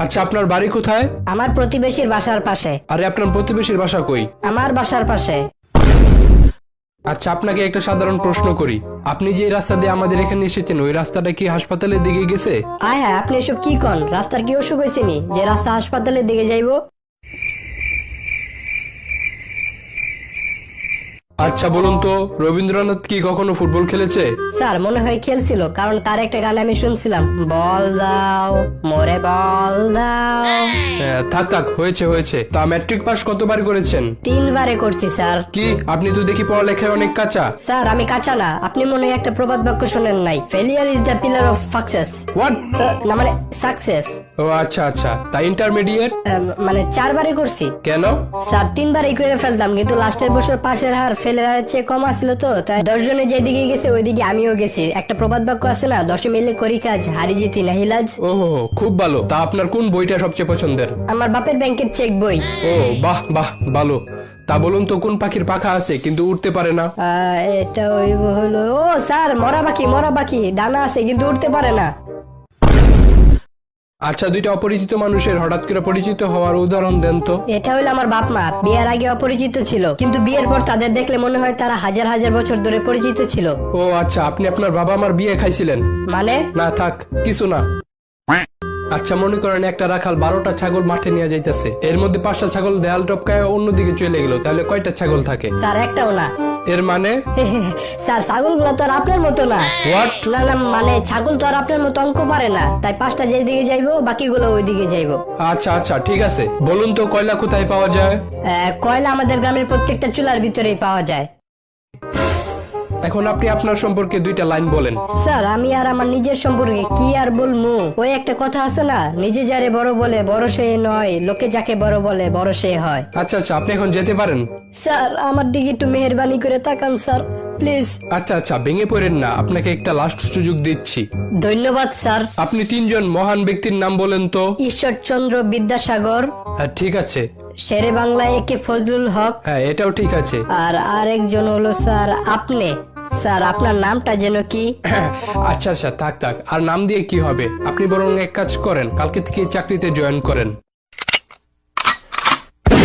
আচ্ছা, আপনার বাড়ি কোথায়? আমার প্রতিবেশীর বাসার পাশে। আরে, আপনার প্রতিবেশীর বাসা কই? আমার বাসার পাশে। আচ্ছা, আপনাকে একটা সাধারণ প্রশ্ন করি। আপনি যে রাস্তা দিয়ে আমাদের এখানে এসেছেন, ওই রাস্তাটা কি হাসপাতালের দিকে গেছে? আয় হ্যাঁ, আপনি এসব কি কন? রাস্তার কি অসুখ হয়েছে নি যে রাস্তা হাসপাতালের দিকে যাইবো? আচ্ছা বলুন তো, রবীন্দ্রনাথ কি কখনো ফুটবল খেলেছে? স্যার মনে হয় খেলছিল, কারণ তার একটা গান আমি শুনছিলাম, বল দাও মোরে বল দাও। থাক থাক, হয়েছে হয়েছে। তা ম্যাট্রিক পাস কতবার করেছেন? 3 বারে করছি স্যার। কি, আপনি তো দেখি পড়ালেখায় অনেক কাঁচা। স্যার আমি কাঁচা না, আপনি মনে হয় একটা প্রবাদ বাক্য শোনেন নাই, failure is the pillar of success. What? না মানে সাকসেস। ও আচ্ছা আচ্ছা, তা ইন্টারমিডিয়েট? মানে 4 বারে করছি। কেন? স্যার 3 বারই করে ফেলতাম, কিন্তু লাস্টের বছর পাশের হার ফেলের হারের চেয়ে কম আসছিল, তো তাই 10 জনে যেদিকে গেছে ওইদিকে আমিও গেছি। একটা প্রবাদ বাক্য আছে না, 10 মিলে করি কাজ, হারি জিতি নাহিলাজ। ও খুব ভালো। তা আপনার কোন বইটা সবচেয়ে পছন্দের? আমার বাপের ব্যাংকের চেক বই। ও বাহ বাহ, ভালো। তা বলুন তো, কোন পাখির পাখা আছে কিন্তু উড়তে পারে না? এটা ওই হলো, ও স্যার মরা পাখি, ডানা আছে কিন্তু উঠতে পারে না। আচ্ছা, দুইটা অপরিচিত মানুষের হঠাৎ করে পরিচিত হওয়ার উদাহরণ দেন তো। এটা হলো আমার বাপ মা, বিয়ের আগে অপরিচিত ছিল, কিন্তু বিয়ের পর তাদের দেখলে মনে হয় তারা হাজার হাজার বছর ধরে পরিচিত ছিল। ও আচ্ছা, আপনি আপনার বাবা মার বিয়ে খাইছিলেন? মানে? না থাক, কিছু না। আচ্ছা, মনে করেন একটা রাখাল 12টা ছাগল মাঠে নিয়ে যাইতেছে, এর মধ্যে 5টা ছাগল দেয়াল টপকায় অন্যদিকে চলে গেল, তাহলে কয়টা ছাগল থাকে? স্যার একটাও না। এর মানে? স্যার ছাগলগুলো তো আর আপনার মতো না। হোয়াট? না না, মানে ছাগল তো আর আপনার মতো অঙ্ক পারে না, তাই 5টা যেদিকে যাইবো বাকিগুলো ওইদিকে যাইবো। আচ্ছা আচ্ছা, ঠিক আছে। বলুন তো, কয়লা কোথায় পাওয়া যায়? কয়লা আমাদের গ্রামের প্রত্যেকটা চুলার ভিতরেই পাওয়া যায়। এখন আপনি আপনার সম্পর্কে 2টা লাইন বলেন। স্যার আমি আর আমার নিজের সম্পর্কে কি আর বলমু, ওই একটা কথা আছে না, নিজে যারে বড় বলে বড় সে নয়, লোকে যাকে বড় বলে বড় সে হয়। আচ্ছা আচ্ছা, আপনি এখন যেতে পারেন। স্যার আমার দিকে একটু মেহেরবানি করে তাকান স্যার, প্লিজ। আচ্ছা আচ্ছা, ভেঙে পড়েন না, আপনাকে একটা লাস্ট সুযোগ দিচ্ছি। ধন্যবাদ স্যার। আপনি 3 জন মহান ব্যক্তির নাম বলেন তো। ঈশ্বরচন্দ্র বিদ্যাসাগর, হ্যাঁ ঠিক আছে। শেরে বাংলায় একে ফজলুল হক, হ্যাঁ এটাও ঠিক আছে। আর আরেকজন হলো স্যার আপনি। স্যার আপনার নামটা যেন কি? আচ্ছা আচ্ছা, থাক থাক, আর নাম দিয়ে কি হবে? আপনি বরং এক কাজ করেন, কালকে থেকে চাকরিতে জয়েন করেন।